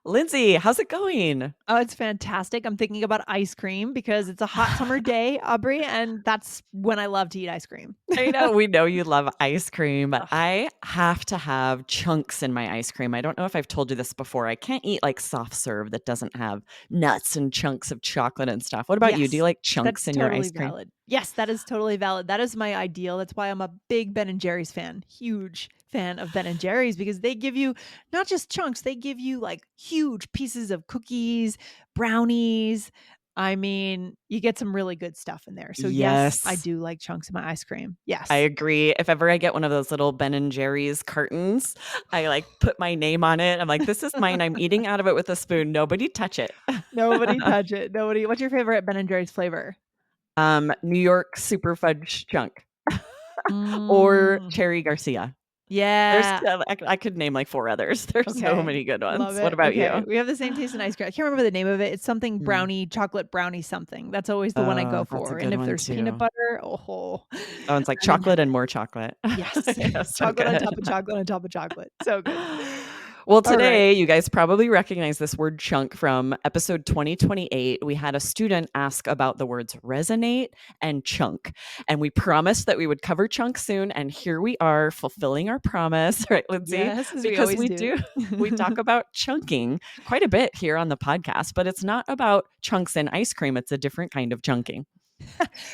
Lindsay, how's it going? Oh, it's fantastic. I'm thinking about ice cream because it's a hot summer day, Aubrey, and that's when I love to eat ice cream. I know we know you love ice cream, but Ugh, I have to have chunks in my ice cream. I don't know if I've told you this before. I can't eat like soft serve that doesn't have nuts and chunks of chocolate and stuff. What about you? Do you yes, like chunks that's in your totally ice cream? valid. Yes, that is totally valid. That is my ideal. That's why I'm a big Ben and Jerry's fan. Huge fan of Ben and Jerry's because they give you not just chunks, they give you like huge pieces of cookies, brownies. I mean, you get some really good stuff in there. So yes, I Yes. do like chunks in my ice cream. I Yes. agree. If ever I get one of those little Ben and Jerry's cartons, I like put my name on it. I'm like, this is mine. I'm eating out of it with a spoon. Nobody touch it. Nobody touch it. Nobody what's your favorite Ben& and Jerry's flavor? New York super fudge chunk or Mm, cherry Garcia. There's yeah. I could name like 4 others. There's so Okay. many good Love ones. What it. about Okay. you? We have the same taste in ice cream. I can't remember the name of it. It's something Mm. brownie, chocolate brownie something. That's always the one I go Oh, that's a for, and good if one there's peanut too. butter, oh, Oh, it's like I'm in chocolate and heaven. more chocolate. Yes. Yeah, so Chocolate on good. top of chocolate on top of chocolate. So good. Well, All right. today, you guys probably recognize this word chunk from episode 2028. We had a student ask about the words resonate and chunk. And we promised that we would cover chunk soon. And here we are fulfilling our promise, right, Lindsay? Yes, as we Because always we do. do, we talk about chunking quite a bit here on the podcast, but it's not about chunks in ice cream. It's a different kind of chunking.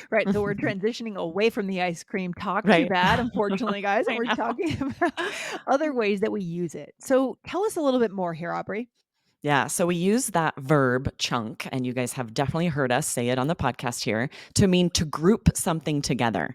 Right, so we're transitioning away from the ice cream talk, too Right. bad, unfortunately, guys, and I we're know. talking about other ways that we use it. So tell us a little bit more here, Aubrey. Yeah, so we use that verb chunk, and you guys have definitely heard us say it on the podcast here to mean to group something together.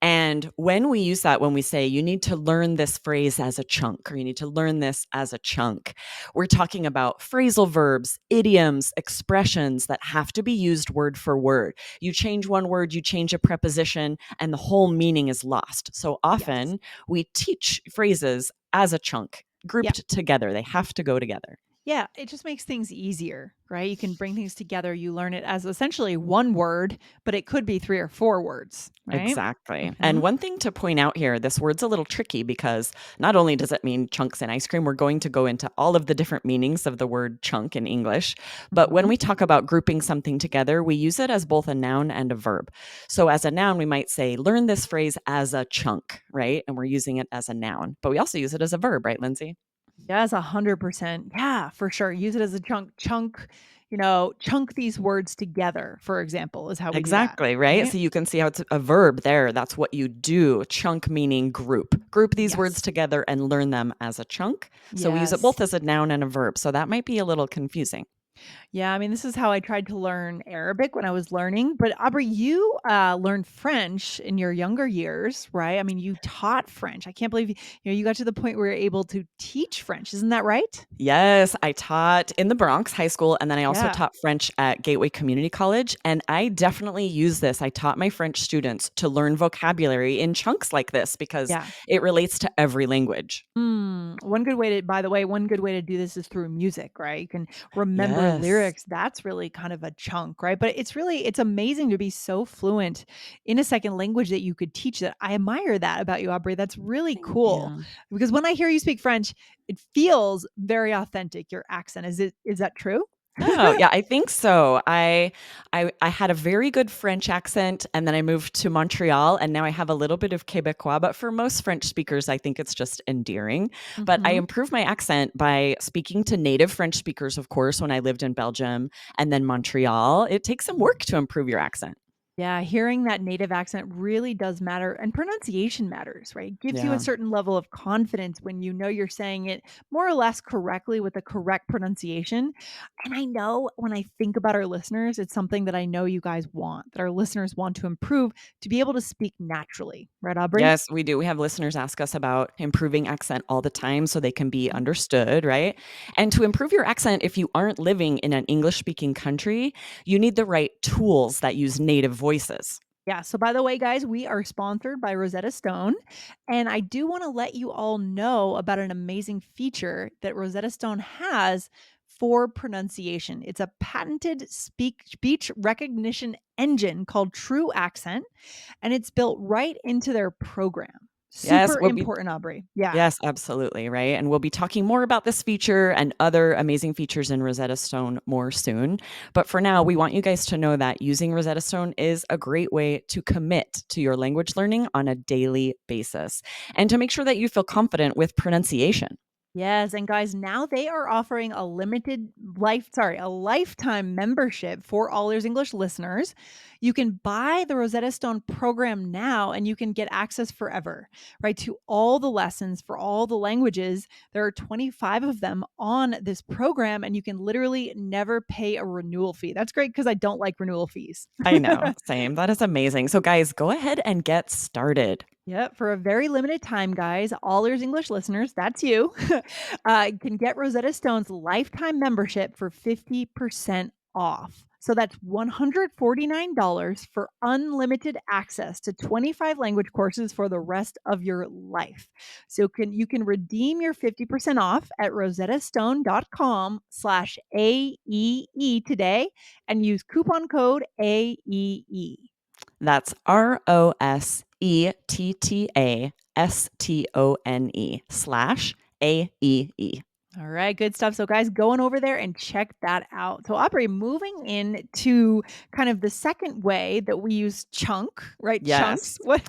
And when we use that, when we say you need to learn this phrase as a chunk, or you need to learn this as a chunk, we're talking about phrasal verbs, idioms, expressions that have to be used word for word. You change one word, you change a preposition, and the whole meaning is lost. So Yes. often we teach phrases as a chunk, Yeah. grouped together. They have to go together. Yeah, it just makes things easier, right? You can bring things together. You learn it as essentially one word, but it could be 3 or 4 words, right? Exactly. And Mhm, one thing to point out here, this word's a little tricky because not only does it mean chunks in ice cream, we're going to go into all of the different meanings of the word chunk in English. But when mhm. we talk about grouping something together, we use it as both a noun and a verb. So as a noun, we might say, learn this phrase as a chunk, right? And we're using it as a noun, but we also use it as a verb, right, Lindsay? Yes, 100%. Yeah, for sure. Use it as a chunk these words together, for example, is how we do that, Exactly, right? right? So you can see how it's a verb there. That's what you do. Chunk meaning group. Group these words Yes. together and learn them as a chunk. So we use it Yes. both as a noun and a verb. So that might be a little confusing. Yeah, I mean, this is how I tried to learn Arabic when I was learning. But Aubrey, you learned French in your younger years, right? I mean, you taught French. I can't believe you got to the point where you're able to teach French. Isn't that right? Yes, I taught in the Bronx High School, and then I also Yeah. taught French at Gateway Community College. And I definitely use this. I taught my French students to learn vocabulary in chunks like this because Yeah. it relates to every language. One good way to by the way, one good way to do this is through music, right? You can remember Yes. lyrics. That's really kind of a chunk, right? But it's amazing to be so fluent in a second language that you could teach that. I admire that about you, Aubrey. That's really Thank cool. you. Because when I hear you speak French, it feels very authentic, your accent. Is that true? Oh, yeah, I think so. I had a very good French accent, and then I moved to Montreal, and now I have a little bit of Quebecois, but for most French speakers, I think it's just endearing. But I Mhm. improved my accent by speaking to native French speakers, of course, when I lived in Belgium and then Montreal. It takes some work to improve your accent. Yeah, hearing that native accent really does matter, and pronunciation matters, right? It gives you a Yeah. certain level of confidence when you know you're saying it more or less correctly with the correct pronunciation. And I know when I think about our listeners, it's something that I know you guys want, that our listeners want to improve to be able to speak naturally, right, Aubrey? Yes, we do. We have listeners ask us about improving accent all the time so they can be Mhm. understood, right? And to improve your accent, if you aren't living in an English speaking country, you need the right tools that use native voices. Yeah. So, by the way, guys, we are sponsored by Rosetta Stone. And I do want to let you all know about an amazing feature that Rosetta Stone has for pronunciation. It's a patented speech recognition engine called True Accent, and it's built right into their program. Yes, Super we'll be important, Aubrey. Yeah. Yes, absolutely, right? And we'll be talking more about this feature and other amazing features in Rosetta Stone more soon. But for now, we want you guys to know that using Rosetta Stone is a great way to commit to your language learning on a daily basis and to make sure that you feel confident with pronunciation. Yes, and guys, now they are offering a lifetime membership for All Ears English listeners. You can buy the Rosetta Stone program now and you can get access forever, right? To all the lessons for all the languages. There are 25 of them on this program and you can literally never pay a renewal fee. That's great because I don't like renewal fees. I know, same. That is amazing. So, guys, go ahead and get started. Yep, for a very limited time, guys, all ears English listeners, that's you, can get Rosetta Stone's lifetime membership for 50% off. So that's $149 for unlimited access to 25 language courses for the rest of your life. So you can redeem your 50% off at rosettastone.com/AEE today and use coupon code AEE. That's ROSETTASTONE/AEE. All right, good stuff. So, guys, going over there and check that out. So, Aubrey, moving into kind of the second way that we use chunk, right? Yes. Chunks. What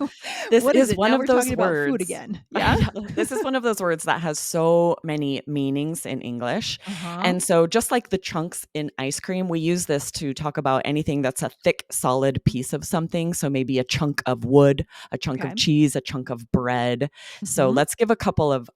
This what is is it? one Now of we're those talking about food words. again. I Yeah. know. This is one of those words that has so many meanings in English. Uh huh. And so, just like the chunks in ice cream, we use this to talk about anything that's a thick, solid piece of something. So, maybe a chunk of wood, a chunk Okay. of cheese, a chunk of bread. So, Hmm. let's give a couple of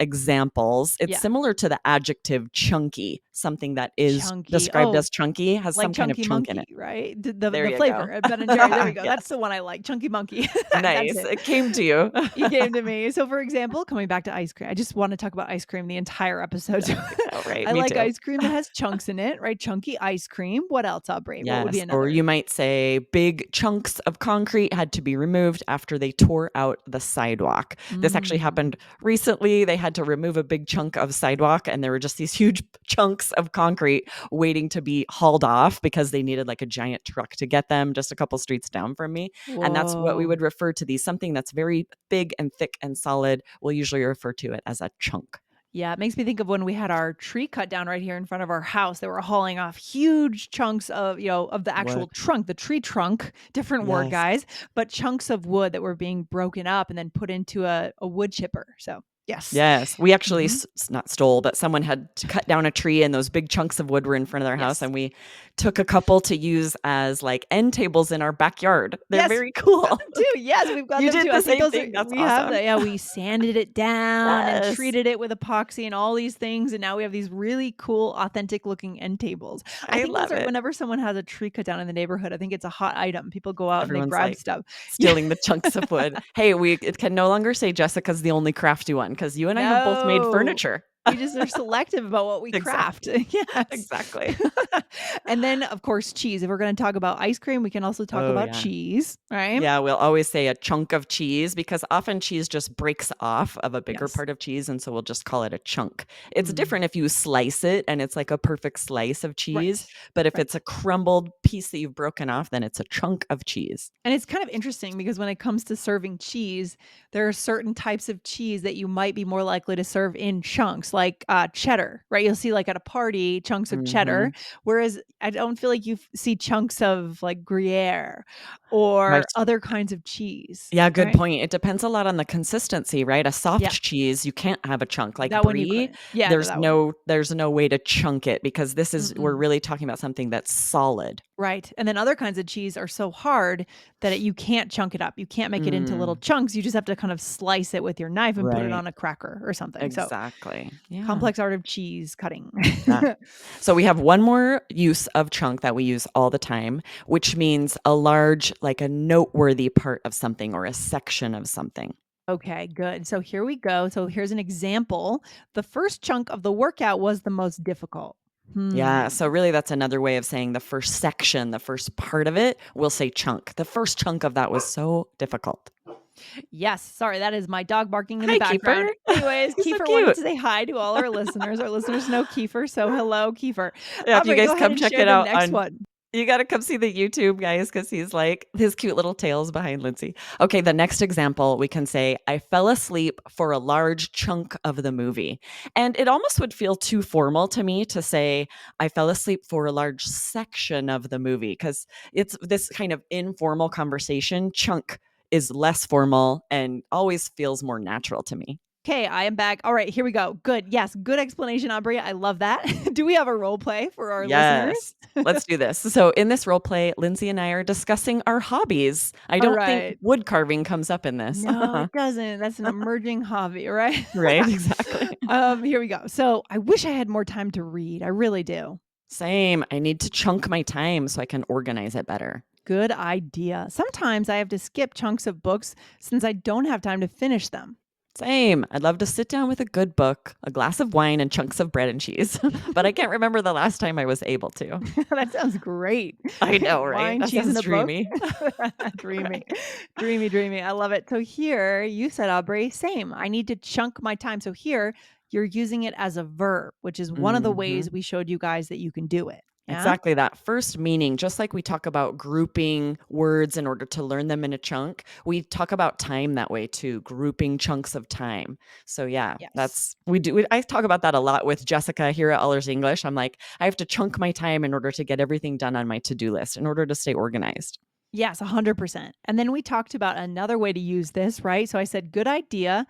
examples. It's Yeah. similar to the adjective chunky, something that is Chunky. described Oh, as chunky, has like some kind of Chunky chunk in it. Monkey, right? The There the you go. flavor at Ben and Jerry's. There we go. That's Yes. the one I like. Chunky Monkey. That's Nice. it. It came to you. You came to me. So, for example, coming back to ice cream, I just want to talk about ice cream the entire episode. So I know, right? I Me like too. ice cream that has chunks in it, right? Chunky ice cream. What else, Aubrey? What would be Yes. Or another? you might say big chunks of concrete had to be removed after they tore out the sidewalk. This actually Mm. happened recently. They had to remove a big chunk of sidewalk, and there were just these huge chunks of concrete waiting to be hauled off because they needed like a giant truck to get them just a couple streets down from me. And that's what we Whoa. would refer to these. Something that's very big and thick and solid, we'll usually refer to it as a chunk. Yeah, it makes me think of when we had our tree cut down right here in front of our house. They were hauling off huge chunks of, of the actual Wood. trunk, the tree trunk, different word, Yes. guys, but chunks of wood that were being broken up and then put into a wood chipper. So, yes. Yes, we actually Mhm. not stole, but someone had to cut down a tree and those big chunks of wood were in front of their house, Yes. and we took a couple to use as, like, end tables in our backyard. They're Yes, very we've got cool. them too. Yes, we've got You them did too. I the think same those are thing, that's we have awesome. that. Yeah, we sanded it down and Yes, treated it with epoxy and all these things, and now we have these really cool, authentic looking end tables. I I think those love are it. whenever someone has a tree cut down in the neighborhood, I think it's a hot item. People go out and they Everyone's, grab like, stuff. Yeah. stealing the chunks of wood. Hey, we it can no longer say Jessica's the only crafty one because you and I have both made No. furniture. We just are selective about what we craft. Exactly, Yes. exactly. And then, of course, cheese. If we're gonna talk about ice cream, we can also talk Oh, about yeah. cheese, right? Yeah, we'll always say a chunk of cheese because often cheese just breaks off of a bigger Yes. part of cheese, and so we'll just call it a chunk. It's Mm. different if you slice it and it's like a perfect slice of cheese, Right. but if it's Right. a crumbled piece that you've broken off, then it's a chunk of cheese. And it's kind of interesting because when it comes to serving cheese, there are certain types of cheese that you might be more likely to serve in chunks, like cheddar, right? You'll see like at a party chunks of cheddar, Mhm. whereas I don't feel like you see chunks of like Gruyere or Right. other kinds of cheese, Yeah, good right? point. It depends a lot on the consistency, right? A Yeah, soft cheese, you can't have a chunk. Like that one you brie, couldn't. Yeah, no, that one. there's no way to chunk it because we're Mm-mm. really talking about something that's solid. Right. And then other kinds of cheese are so hard that you can't chunk it up. You can't make it into little Mm, chunks. You just have to kind of slice it with your knife and put it right. on a cracker or something. So, Exactly. Yeah. complex art of cheese cutting. Yeah. So we have one more use of chunk that we use all the time, which means a large, like a noteworthy part of something or a section of something. Okay, good. So here we go. So here's an example. The first chunk of the workout was the most difficult. Yeah. Hmm. So really, that's another way of saying the first section, the first part of it, we'll say chunk. The first chunk of that was so difficult. Yes. Sorry, that is my dog barking in the Hi, Keeper. background. Anyways, He's so Kiefer wanted cute. to say hi to all our listeners. Our listeners know Kiefer. So hello, Kiefer. Yeah. If you Aubrey, guys go ahead come and check share it the out next on one. You gotta come see the YouTube, guys, because he's like his cute little tails behind Lindsay. Okay, the next example, we can say, I fell asleep for a large chunk of the movie. And it almost would feel too formal to me to say, I fell asleep for a large section of the movie, because it's this kind of informal conversation. Chunk is less formal and always feels more natural to me. Okay, I am back. All right, here we go. Good. Yes, good explanation, Aubrey. I love that. Do we have a role play for our listeners? Yes. Let's do this. So, in this role play, Lindsay and I are discussing our hobbies. I All don't think right. wood carving comes up in this. No, it doesn't. That's an emerging hobby, right? Right? Exactly. Here we go. So I wish I had more time to read. I really do. Same. I need to chunk my time so I can organize it better. Good idea. Sometimes I have to skip chunks of books since I don't have time to finish them. Same. I'd love to sit down with a good book, a glass of wine, and chunks of bread and cheese, but I can't remember the last time I was able to. That sounds great. I know, right? Wine, That cheese, and sounds a book. dreamy. Dreamy, Right. dreamy, dreamy. I love it. So here you said, Aubrey, same. I need to chunk my time. So here you're using it as a verb, which is one of the Mhm. ways we showed you guys that you can do it. Yeah. Exactly, that first meaning, just like we talk about grouping words in order to learn them in a chunk, we talk about time that way too, grouping chunks of time. So yeah, Yes. that's we do. I talk about that a lot with Jessica here at Allers English. I'm like, I have to chunk my time in order to get everything done on my to-do list in order to stay organized. Yes, 100%. And then we talked about another way to use this, right? So I said, good idea.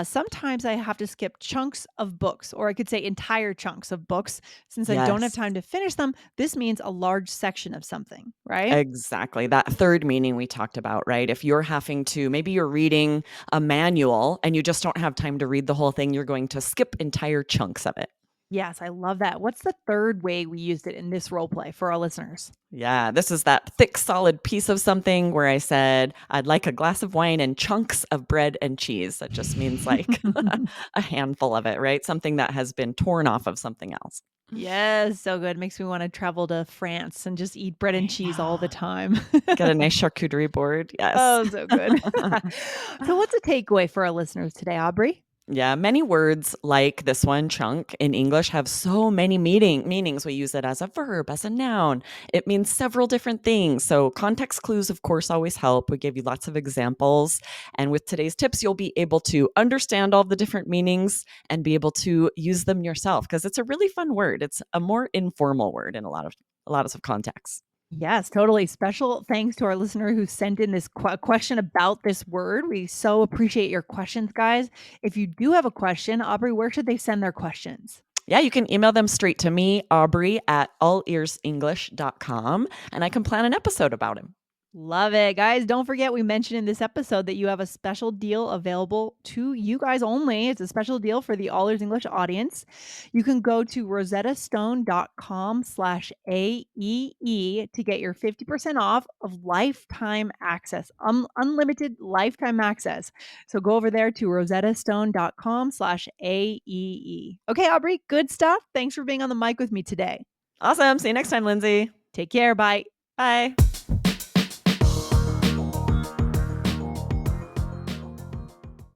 Sometimes I have to skip chunks of books, or I could say entire chunks of books. Since I don't have Yes. time to finish them, this means a large section of something, right? Exactly. That third meaning we talked about, right? If you're having to, maybe you're reading a manual and you just don't have time to read the whole thing, you're going to skip entire chunks of it. Yes, I love that. What's the third way we used it in this role play for our listeners? Yeah, this is that thick, solid piece of something where I said, I'd like a glass of wine and chunks of bread and cheese. That just means like a handful of it, right? Something that has been torn off of something else. Yes, so good. Makes me want to travel to France and just eat bread and I cheese all the know. time. Get a nice charcuterie board. Yes. Oh, so good. So, what's a takeaway for our listeners today, Aubrey? Yeah, many words like this one, chunk, in English have so many meanings. We use it as a verb, as a noun. It means several different things. So, context clues, of course, always help. We give you lots of examples. And with today's tips, you'll be able to understand all the different meanings and be able to use them yourself because it's a really fun word. It's a more informal word in a lot of contexts. Yes, totally. Special thanks to our listener who sent in this question about this word. We so appreciate your questions, guys. If you do have a question, Aubrey, where should they send their questions? Yeah, you can email them straight to me, Aubrey at allearsenglish.com, and I can plan an episode about them. Love it. Guys, don't forget we mentioned in this episode that you have a special deal available to you guys only. It's a special deal for the All Ears English audience. You can go to rosettastone.com/AEE to get your 50% off of lifetime access, unlimited lifetime access. So go over there to rosettastone.com/AEE. Okay, Aubrey, good stuff. Thanks for being on the mic with me today. Awesome. See you next time, Lindsay. Take care. Bye. Bye.